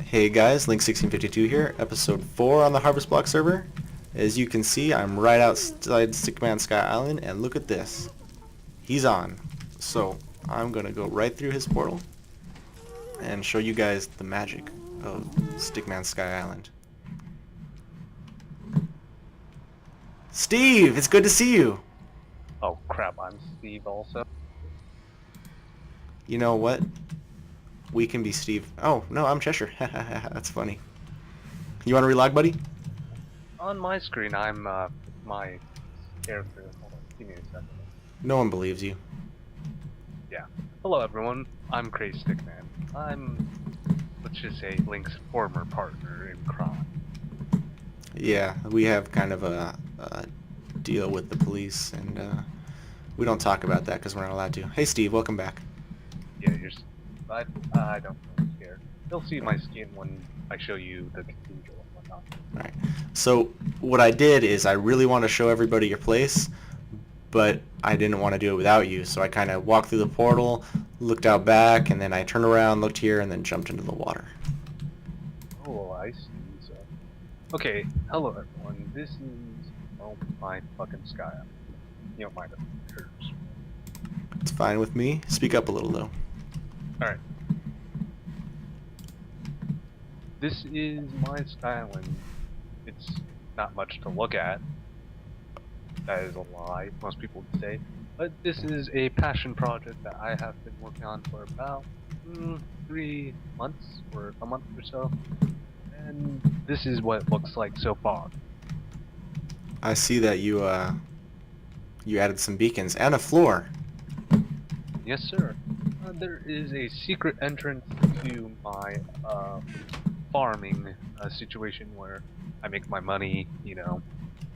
Hey guys, Link1652 here, episode 4 on the Harvest Block server. As you can see, I'm right outside Stickman Sky Island, and look at this. He's on. So, I'm gonna go right through his portal and show you guys the magic of Stickman Sky Island. Steve, it's good to see you! Oh crap, I'm Steve also. You know what? We can be Steve. Oh, no, I'm Cheshire. That's funny. You wanna relog, buddy? On my screen, I'm my character. Hold on, give me a second. No one believes you. Yeah. Hello everyone, I'm CrazedStickman. I'm, let's just say, Link's former partner in crime. Yeah, we have kind of a deal with the police, and we don't talk about that because we're not allowed to. Hey Steve, welcome back. Yeah, I don't really care. You'll see my skin when I show you the cathedral and whatnot. Alright, so what I did is I really want to show everybody your place, but I didn't want to do it without you, so I kind of walked through the portal, looked out back, and then I turned around, looked here, and then jumped into the water. Oh, I see. So, okay, hello everyone. This is my fucking sky. You don't mind if it hurts. It's fine with me. Speak up a little, though. Alright. This is my Skyland. It's not much to look at. That is a lie, most people would say. But this is a passion project that I have been working on for about 3 months, or a month or so. And this is what it looks like so far. I see that you added some beacons and a floor. Yes, sir. There is a secret entrance to my farming situation where I make my money, you know,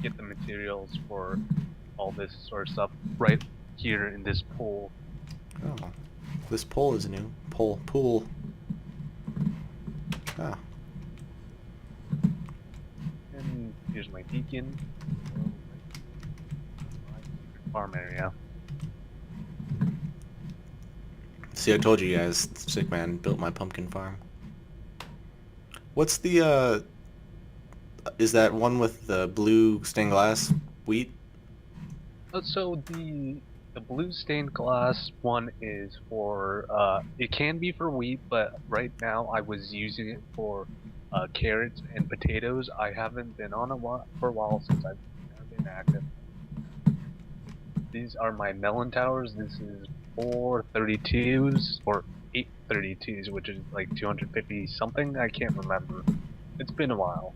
get the materials for all this sort of stuff right here in this pool. Oh, this pole is new. Pool. Ah. And here's my beacon. My secret farm area. See, I told you guys, Stickman built my pumpkin farm. What's the, is that one with the blue stained glass wheat? So the blue stained glass one is for, it can be for wheat, but right now I was using it for carrots and potatoes. I haven't been on for a while since I've been active. These are my melon towers. This is 432s or 832s, which is like 250 something. I can't remember. It's been a while.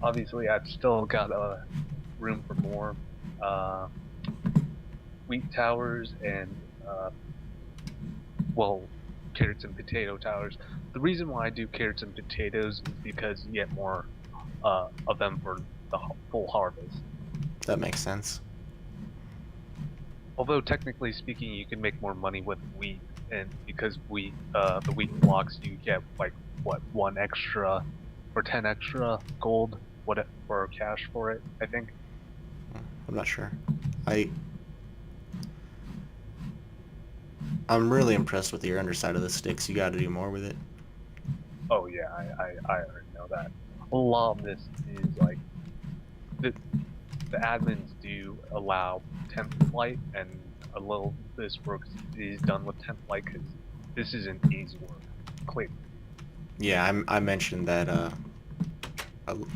Obviously, I've still got room for more wheat towers and well, carrots and potato towers. The reason why I do carrots and potatoes is because you get more of them for the full harvest. That makes sense. Although technically speaking, you can make more money with wheat, and because the wheat blocks, you get like what 1 extra or 10 extra gold, for cash for it. I think. I'm not sure. I'm really impressed with your underside of the sticks. You got to do more with it. Oh yeah, I already know that. A lot of this is like the admins do allow temp flight, and a little this work is done with temp flight because this isn't easy work. Clear. Yeah, I mentioned that.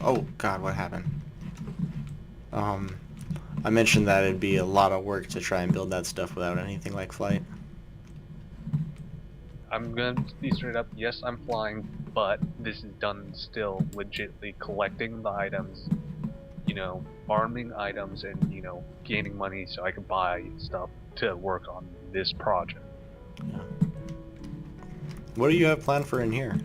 Oh God, what happened? I mentioned that it'd be a lot of work to try and build that stuff without anything like flight. I'm gonna be straight up. Yes, I'm flying, but this is done still legitly collecting the items, you know, farming items, and you know, gaining money so I can buy stuff to work on this project. Yeah. What do you have planned for in here?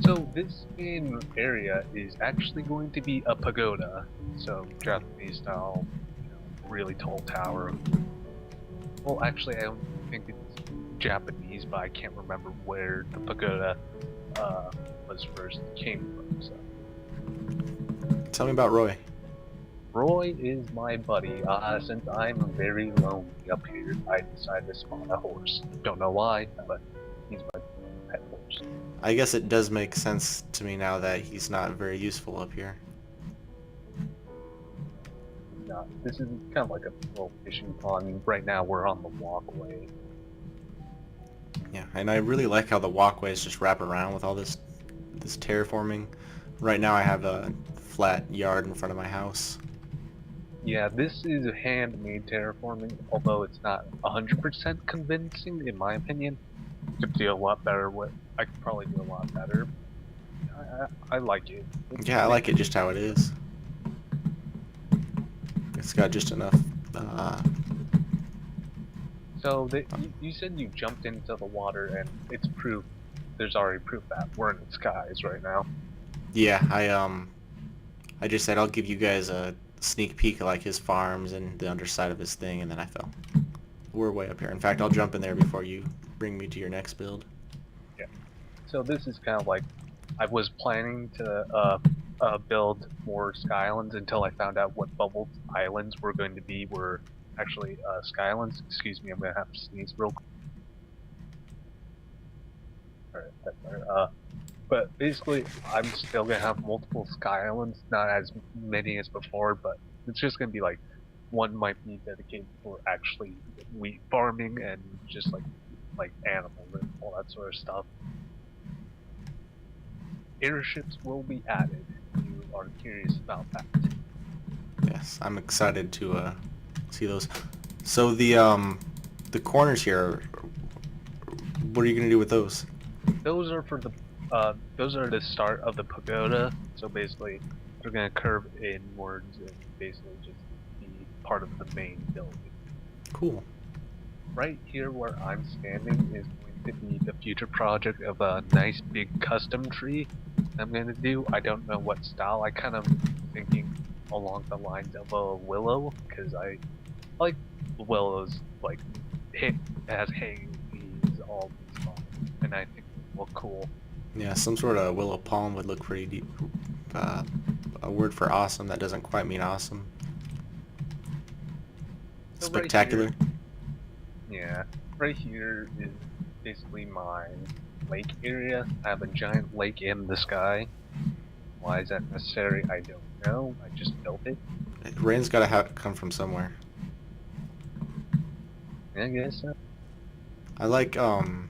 So this main area is actually going to be a pagoda, so Japanese style, you know, really tall tower. Well, actually, I don't think it's Japanese, but I can't remember where the pagoda was first came from. So. Tell me about Roy. Roy is my buddy. Since I'm very lonely up here, I decided to spawn a horse. Don't know why, but he's my I guess it does make sense to me now that he's not very useful up here. Not, this is kind of like a little fishing pond. Right now we're on the walkway. Yeah, and I really like how the walkways just wrap around with all this terraforming. Right now I have a flat yard in front of my house. Yeah, this is handmade terraforming, although it's not 100% convincing in my opinion. I could do a lot better with. I could probably do a lot better. I like it. Yeah, I like it just how it is. It's got just enough. Uh, So you said you jumped into the water, and it's proof. There's already proof that we're in the skies right now. yeah, I just said I'll give you guys a sneak peek of like his farms and the underside of his thing, and then I fell. We're way up here. In fact, I'll jump in there before you bring me to your next build. Yeah. So this is kind of like I was planning to build more sky islands until I found out what bubbled islands were going to be. Were actually sky islands. Excuse me, I'm gonna have to sneeze real quick. Alright, that's better. But basically, I'm still gonna have multiple sky islands, not as many as before, but it's just gonna be like one might be dedicated for actually wheat farming and just like animals and all that sort of stuff. Airships will be added. If you are curious about that. Yes, I'm excited to see those. So the corners here, what are you gonna do with those? Those are for the those are the start of the pagoda. So basically, they're gonna curve inwards and basically just be part of the main building. Cool. Right here where I'm standing is going to be the future project of a nice big custom tree I'm going to do. I don't know what style. I kind of thinking along the lines of a willow because I like willows like it has hanging leaves all this fun, and I think it will look cool. Yeah, some sort of willow palm would look pretty deep. A word for awesome that doesn't quite mean awesome. So Spectacular. Right here, yeah, right here is basically my lake area. I have a giant lake in the sky. Why is that necessary? I don't know. I just built it. Rain's gotta come from somewhere. I guess so. I like I'm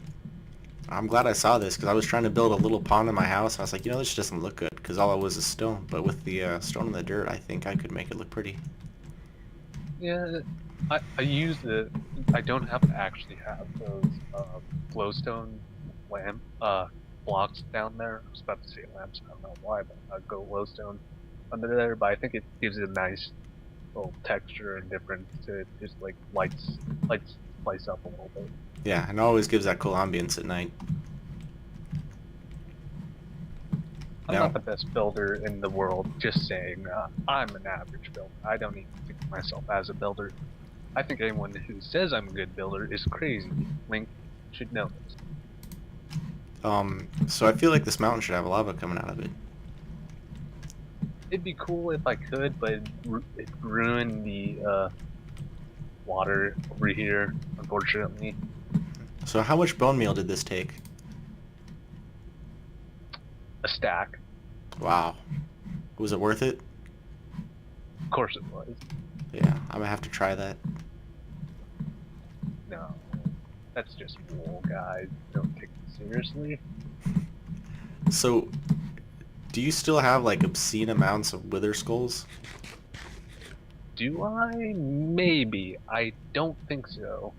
glad I saw this because I was trying to build a little pond in my house and I was like, you know, this doesn't look good because all it was is stone. But with the stone in the dirt, I think I could make it look pretty. Yeah, I use the. I don't have to actually have those glowstone lamp blocks down there. I was about to say lamps. I don't know why, but I go glowstone under there. But I think it gives it a nice little texture and difference to it. Just like lights spice up a little bit. Yeah, and it always gives that cool ambience at night. I'm Now, not the best builder in the world. Just saying, I'm an average builder. I don't even think of myself as a builder. I think anyone who says I'm a good builder is crazy. Link should know this. so I feel like this mountain should have lava coming out of it. It'd be cool if I could, but it ruined the water over here, unfortunately. So how much bone meal did this take? A stack. Wow. Was it worth it? Of course it was. Yeah, I'm gonna have to try that. No. That's just wool, guys. Don't take it seriously. So, do you still have like obscene amounts of wither skulls? Do I? Maybe. I don't think so.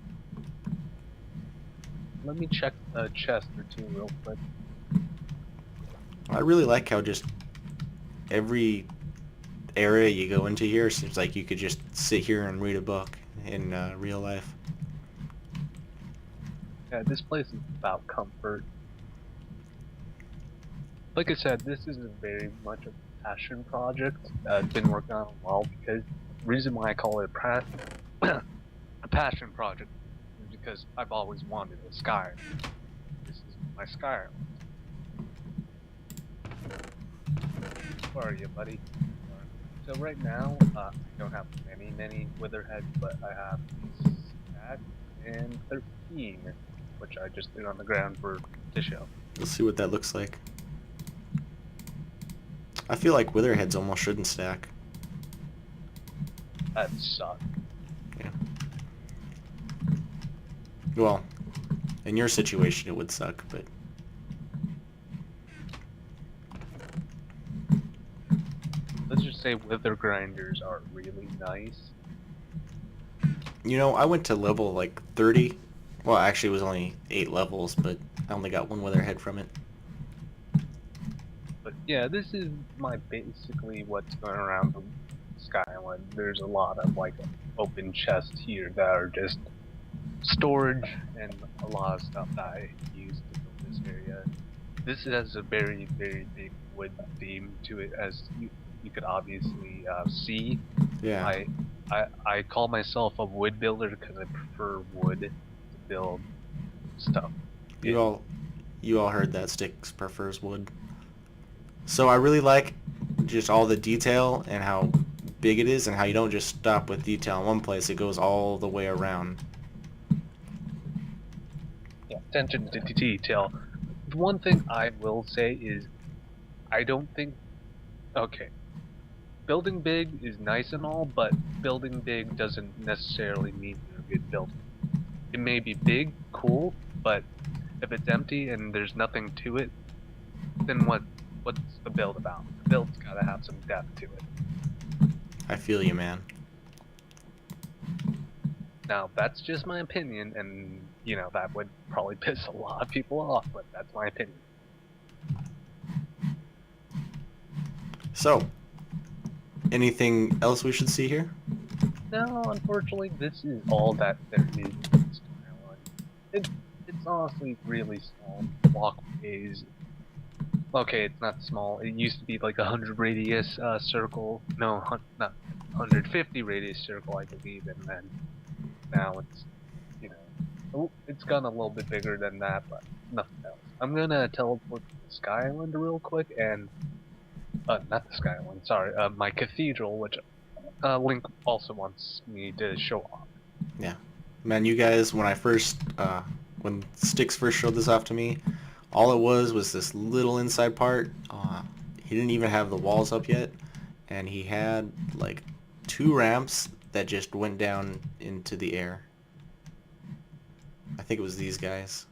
Let me check a chest or two real quick. I really like how just every area you go into here seems like you could just sit here and read a book in real life. Yeah, this place is about comfort. Like I said, this is very much a passion project. I've been working on it a while because the reason why I call it a passion project is because I've always wanted a sky island. This is my sky island. Where are you, buddy? So right now, I don't have many wither heads, but I have 7 and 13. which I just threw on the ground to show. Let's see what that looks like. I feel like witherheads almost shouldn't stack. That sucked. Yeah. Well, in your situation it would suck, but... Let's just say wither grinders are really nice. You know, I went to level like 30. Well, actually it was only 8 levels, but I only got one witherhead from it. But yeah, this is basically what's going around the Skyline. There's a lot of like open chests here that are just storage and a lot of stuff that I use to build this area. This has a very, very big wood theme to it, as you could obviously see. Yeah. I call myself a wood builder because I prefer wood to build stuff. You all heard that. Sticks prefers wood. So I really like just all the detail and how big it is, and how you don't just stop with detail in one place. It goes all the way around. Yeah, attention to detail. The one thing I will say is, I don't think. Okay, building big is nice and all, but building big doesn't necessarily mean you're a good builder. It may be big, cool, but if it's empty and there's nothing to it, then what's the build about? The build's gotta have some depth to it. I feel you, man. Now, that's just my opinion, and, you know, that would probably piss a lot of people off, but that's my opinion. So, anything else we should see here? No, unfortunately, this is all that there is in this Skyline. It's honestly really small. Walkways. Okay, it's not small. It used to be like 100 radius circle. No, not 150 radius circle, I believe, and then now it's, you know, it's gotten a little bit bigger than that, but nothing else. I'm gonna teleport to the Sky Island real quick, and not the Sky Island, sorry, my Cathedral, which Link also wants me to show off. Yeah. Man, you guys, when Sticks first showed this off to me, all it was this little inside part. He didn't even have the walls up yet, and he had like 2 ramps that just went down into the air. I think it was these guys.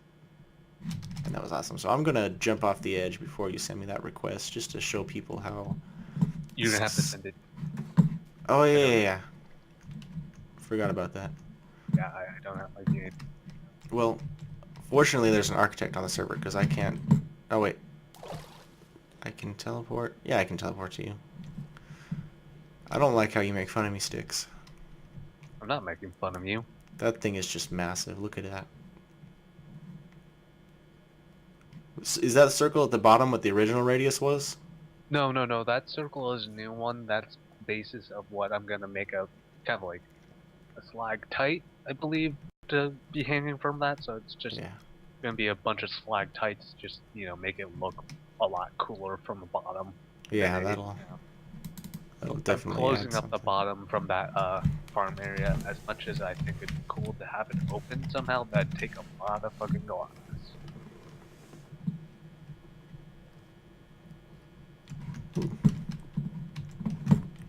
And that was awesome. So I'm going to jump off the edge before you send me that request, just to show people how... You're gonna have to send it. Oh, yeah. Forgot about that. Yeah, I don't have my game. Well, fortunately there's an architect on the server, because I can't... Oh, wait. I can teleport? Yeah, I can teleport to you. I don't like how you make fun of me, Sticks. I'm not making fun of you. That thing is just massive. Look at that. Is that circle at the bottom what the original radius was? No, that circle is a new one. That's the basis of what I'm gonna make a kind of like a stalactite, I believe, to be hanging from that. So it's just gonna be a bunch of stalactites, just, you know, make it look a lot cooler from the bottom. Yeah, that'll definitely closing up the bottom from that farm area. As much as I think it'd be cool to have it open somehow, that'd take a lot of fucking glass.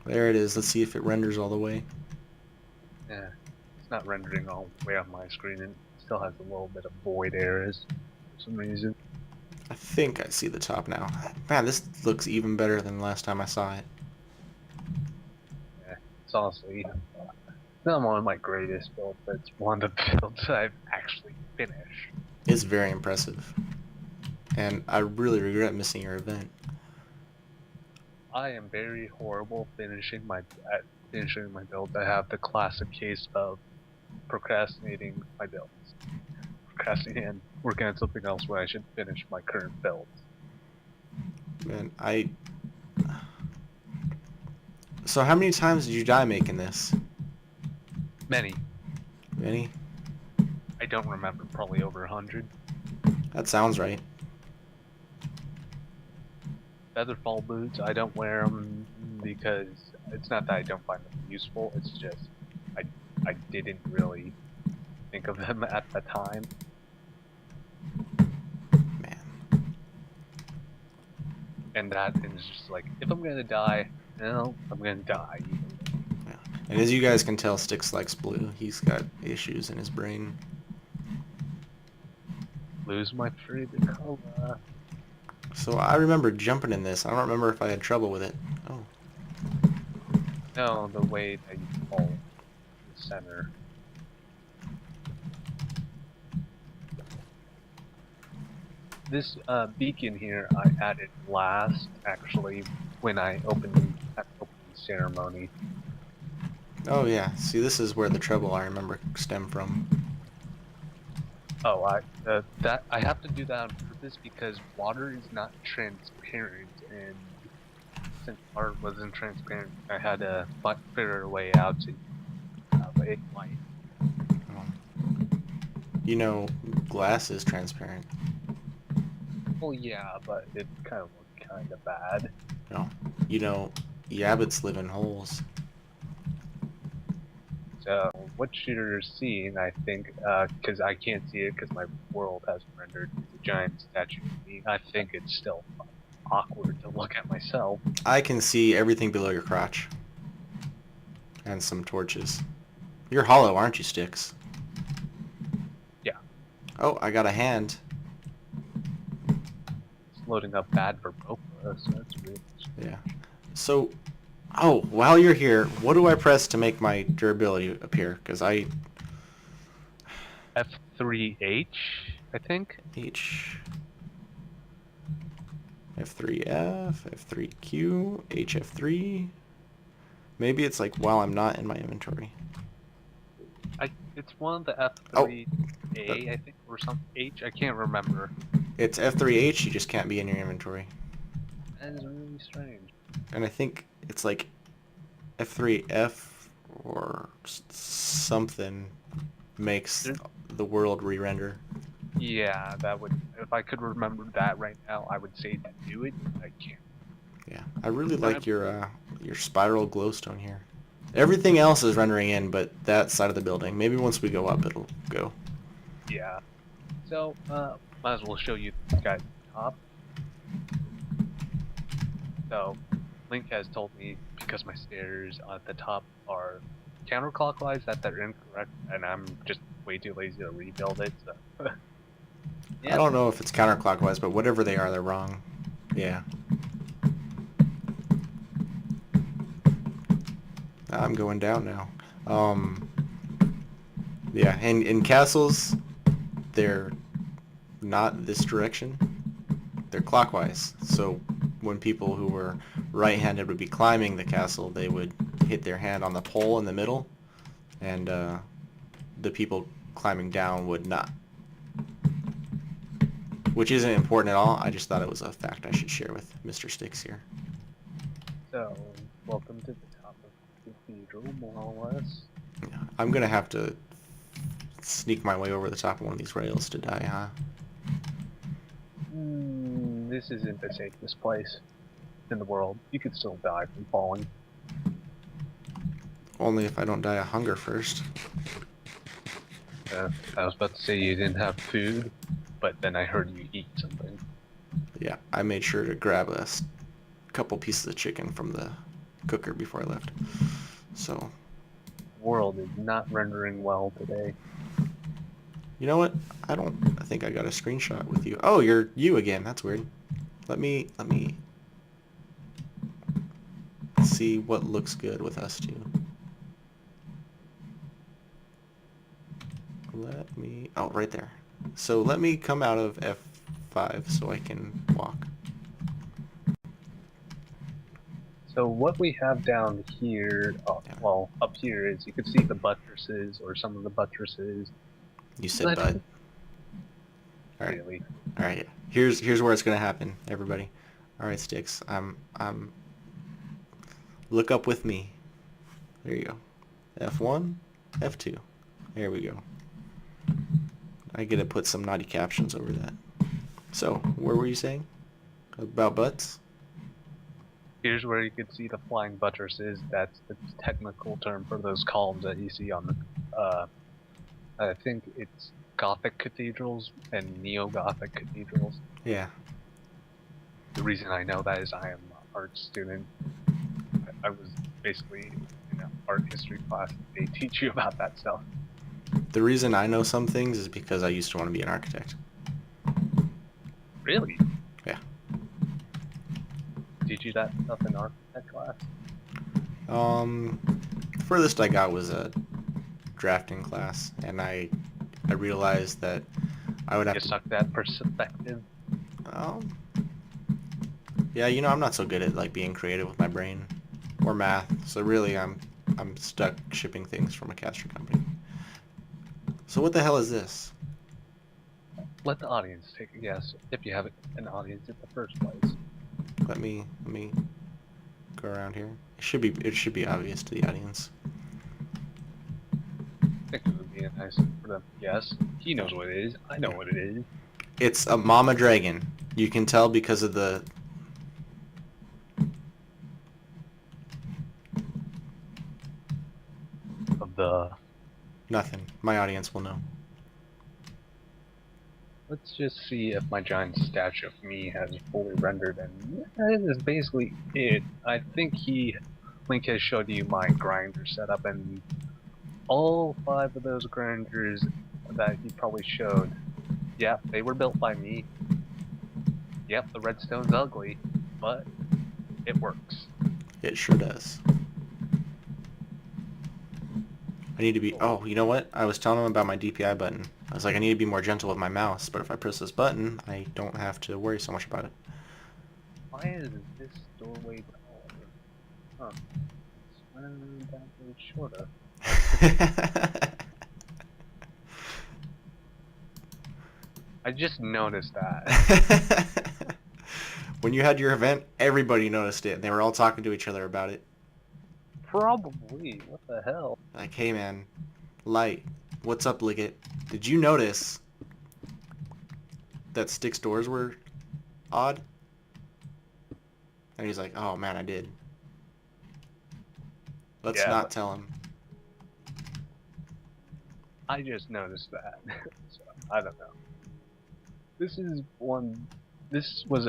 There it is. Let's see if it renders all the way. Yeah, it's not rendering all the way on my screen, and it still has a little bit of void errors for some reason. I think I see the top now. Man, this looks even better than the last time I saw it. Yeah, it's honestly not one of my greatest builds, but it's one of the builds I've actually finished. It's very impressive. And I really regret missing your event. I am very horrible finishing my build. I have the classic case of procrastinating my builds. Procrastinating and working on something else when I should finish my current build. Man, So how many times did you die making this? Many. Many? I don't remember, probably over 100. That sounds right. Featherfall boots, I don't wear them because it's not that I don't find them useful, it's just I didn't really think of them at the time. And that is just like, if I'm gonna die, well, I'm gonna die. Yeah. And as you guys can tell, Sticks likes blue. He's got issues in his brain. Lose my favorite color. So I remember jumping in this. I don't remember if I had trouble with it. Oh. No, the way that you fall the center. This beacon here I added last, actually, when I opened at the opening ceremony. Oh yeah. See, this is where the trouble I remember stem from. Oh, I have to do that on purpose because water is not transparent, and since water wasn't transparent, I had to figure a way out to make light. Oh. You know, glass is transparent. Well, yeah, but it kind of looked kind of bad. No. You know, yabbits live in holes. So what you're seeing, I think, because I can't see it because my world has rendered a giant statue of me, I think it's still awkward to look at myself. I can see everything below your crotch. And some torches. You're hollow, aren't you, Sticks? Yeah, Oh, I got a hand. it's loading up bad for both of us, so that's weird. Yeah. So, oh, while you're here, what do I press to make my durability appear? Because F3H, I think? H, F3F, F3Q, HF3. Maybe it's like while I'm not in my inventory. It's one of the F3A, I think, or some H, I can't remember. It's F3H, you just can't be in your inventory. That is really strange. And I think it's like F3F or something makes the world re-render. Yeah, that would, if I could remember that right now, I would say to do it, but I can't. Yeah, I really like your spiral glowstone here. Everything else is rendering in, but that side of the building. Maybe once we go up, it'll go. Yeah. So, might as well show you the guy at the top. So, Link has told me, because my stairs at the top are counterclockwise, that they're incorrect, and I'm just way too lazy to rebuild it, so... I don't know if it's counterclockwise, but whatever they are, they're wrong. Yeah. I'm going down now. Yeah, and in castles, they're not this direction. They're clockwise. So when people who were right-handed would be climbing the castle, they would hit their hand on the pole in the middle, and the people climbing down would not. Which isn't important at all. I just thought it was a fact I should share with Mr. Sticks here. So, welcome to the top of the cathedral, more or less. Yeah, I'm gonna have to sneak my way over the top of one of these rails to die, huh? This isn't the safest place in the world. You could still die from falling. Only if I don't die of hunger first. I was about to say you didn't have food, but then I heard you eat something. Yeah, I made sure to grab a couple pieces of chicken from the cooker before I left. So. The world is not rendering well today. You know what? I think I got a screenshot with you. Oh, you're you again. That's weird. Let me see what looks good with us two. Oh, right there. So let me come out of F5 so I can walk. So what we have down here, well, up here is you can see the buttresses, or some of the buttresses. You said bud. Alright. Really? Alright, yeah. Here's where it's gonna happen, everybody. Alright, Sticks. Look up with me. There you go. F1, F2. There we go. I get to put some naughty captions over that. So, where were you saying? About butts? Here's where you can see the flying buttresses. That's the technical term for those columns that you see on the, I think it's Gothic cathedrals and Neo-Gothic cathedrals. Yeah. the reason I know that is I am an art student. I was basically in an art history class. They teach you about that stuff. The reason I know some things is because I used to want to be an architect. Really? Yeah. Teach you that stuff in architect class? Furthest I got was a drafting class, and I realized that I would have You to. suck that perspective. Um, yeah, you know, I'm not so good at like being creative with my brain or math, so really I'm stuck shipping things from a caster company. So what the hell is this? Let the audience take a guess if you have an audience in the first place. Let me go around here. It should be obvious to the audience. I think it would be nice for them. Yes, he knows what it is. I know what it is. It's a mama dragon. You can tell because of the Of the. nothing. My audience will know. Let's just see if my giant statue of me has fully rendered, and that is basically it. I think Link has showed you my grinder setup, and all 5 of those grinders that he probably showed, yeah, they were built by me. Yep, the redstone's ugly, but it works. It sure does. I need to be. Oh, you know what? I was telling him about my DPI button. I was like, I need to be more gentle with my mouse, but if I press this button, I don't have to worry so much about it. Why is this doorway taller? Huh. Why is that way shorter? I just noticed that. When you had your event, everybody noticed it, and they were all talking to each other about it. Probably. What the hell? Like, hey man, Light, what's up, Liggett? Did you notice that Stick's doors were odd? And he's like, oh man, I did. Let's Yeah, not tell him. I just noticed that. So, I don't know. This is one. This was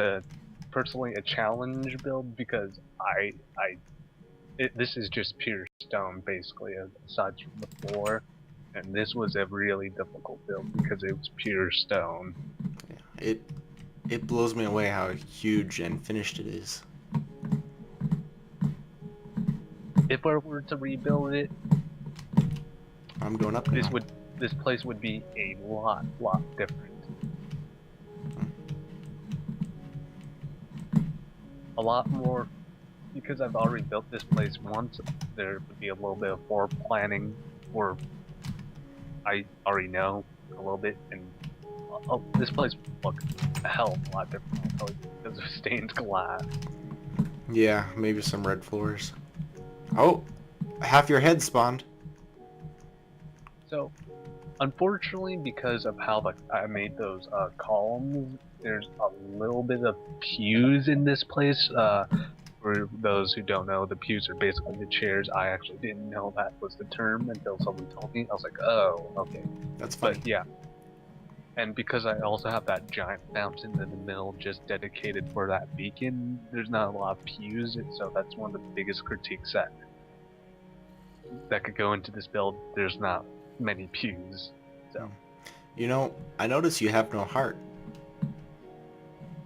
personally a challenge build because this is just pure stone basically, aside from the floor, and this was a really difficult build because it was pure stone. Yeah, it blows me away how huge and finished it is. If I were to rebuild it, I'm going up this now. this place would be a lot different. A lot more, because I've already built this place once. There would be a little bit of more planning, or I already know a little bit, and this place would look a hell of a lot different, I'll tell you, because of stained glass. Yeah, maybe some red floors. Oh, half your head spawned. So, unfortunately, because of how I made those columns, there's a little bit of pews in this place. For those who don't know, the pews are basically the chairs. I actually didn't know that was the term until someone told me. I was like, oh, okay. That's funny. But yeah. And because I also have that giant fountain in the middle just dedicated for that beacon, there's not a lot of pews, so that's one of the biggest critiques that could go into this build. There's not many pews. So. You know, I notice you have no heart.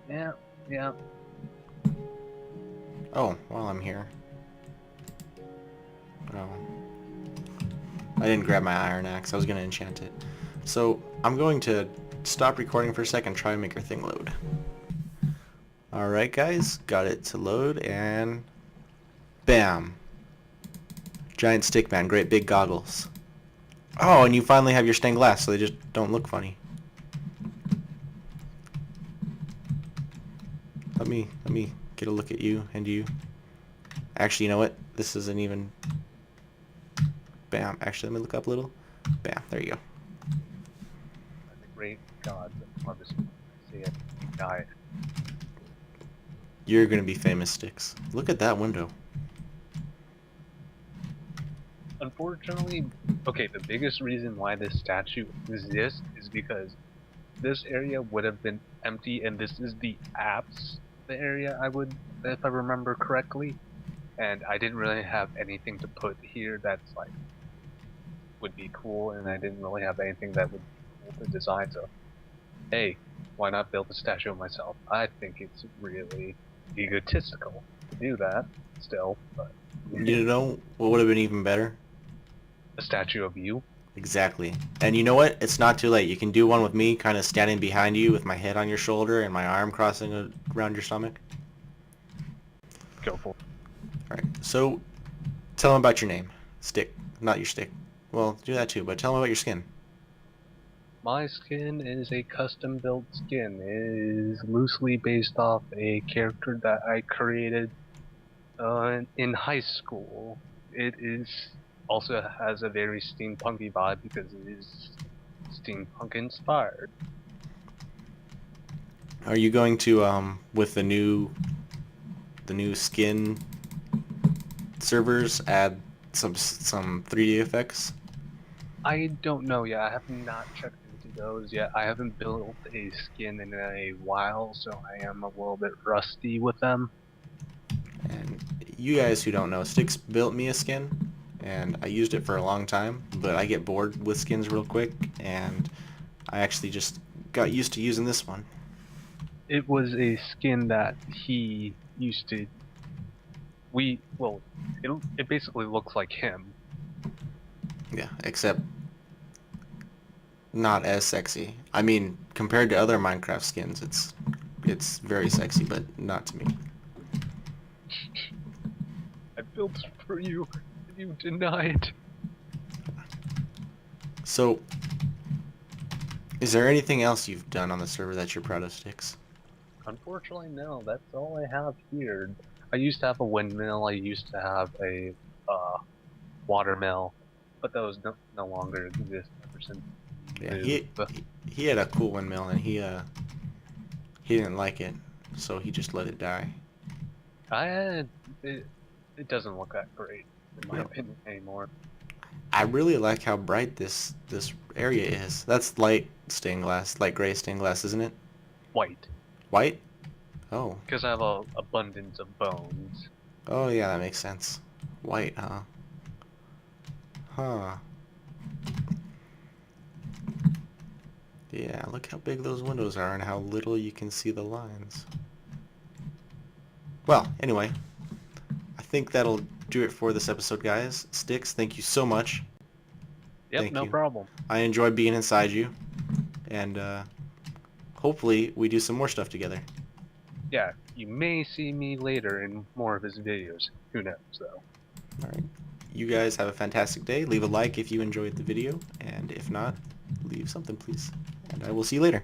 Yeah. Oh, while I'm here. Oh. I didn't grab my iron axe. I was going to enchant it. So, I'm going to stop recording for a second, try and make your thing load. Alright guys, got it to load, and bam. Giant stickman, great big goggles. Oh, and you finally have your stained glass, so they just don't look funny. Let me get a look at you and you. Actually, you know what? This isn't even. Bam. Actually, let me look up a little. Bam. There you go. The great gods of harvest. I see it. Die. You're gonna be famous, Sticks. Look at that window. Unfortunately, okay, the biggest reason why this statue exists is because this area would have been empty, and this is the apse the area, if I remember correctly, and I didn't really have anything to put here that's like would be cool, and I didn't really have anything that would be cool to design. So, hey, why not build a statue of myself? I think it's really egotistical to do that, still, but You know what would have been even better? a statue of you. Exactly. And you know what? It's not too late. You can do one with me kind of standing behind you with my head on your shoulder and my arm crossing around your stomach. Go for it. Alright, so tell them about your name. Stick. Not your stick. Well, do that too, but tell them about your skin. My skin is a custom-built skin. It is loosely based off a character that I created in high school. It is also has a very steampunky vibe because it is steampunk inspired. Are you going to, with the new skin servers, add some 3D effects? I don't know yet. I have not checked into those yet. I haven't built a skin in a while, so I am a little bit rusty with them. And you guys who don't know, Sticks built me a skin, and I used it for a long time, but I get bored with skins real quick, and I actually just got used to using this one. It was a skin that he used to. It basically looks like him. Yeah, except not as sexy. I mean, compared to other Minecraft skins, it's very sexy, but not to me. I built it for you, and you denied. So, is there anything else you've done on the server that you're proud of, Sticks? Unfortunately, no. That's all I have here. I used to have a windmill. I used to have a watermill, but those no longer exist ever since. Yeah, he had a cool windmill, and he didn't like it, so he just let it die. It doesn't look that great in my opinion anymore. I really like how bright this area is. That's light stained glass, light gray stained glass, isn't it? White, White? Oh. because I have a abundance of bones. Oh yeah, that makes sense. White, huh? Huh. Yeah, look how big those windows are and how little you can see the lines. Well, anyway, I think that'll do it for this episode, guys. Sticks, thank you so much. Yep, Thank no you. problem. I enjoyed being inside you, and hopefully we do some more stuff together. Yeah, you may see me later in more of his videos. Who knows, though. Alright. You guys have a fantastic day. Leave a like if you enjoyed the video, and if not, leave something, please. And I will see you later.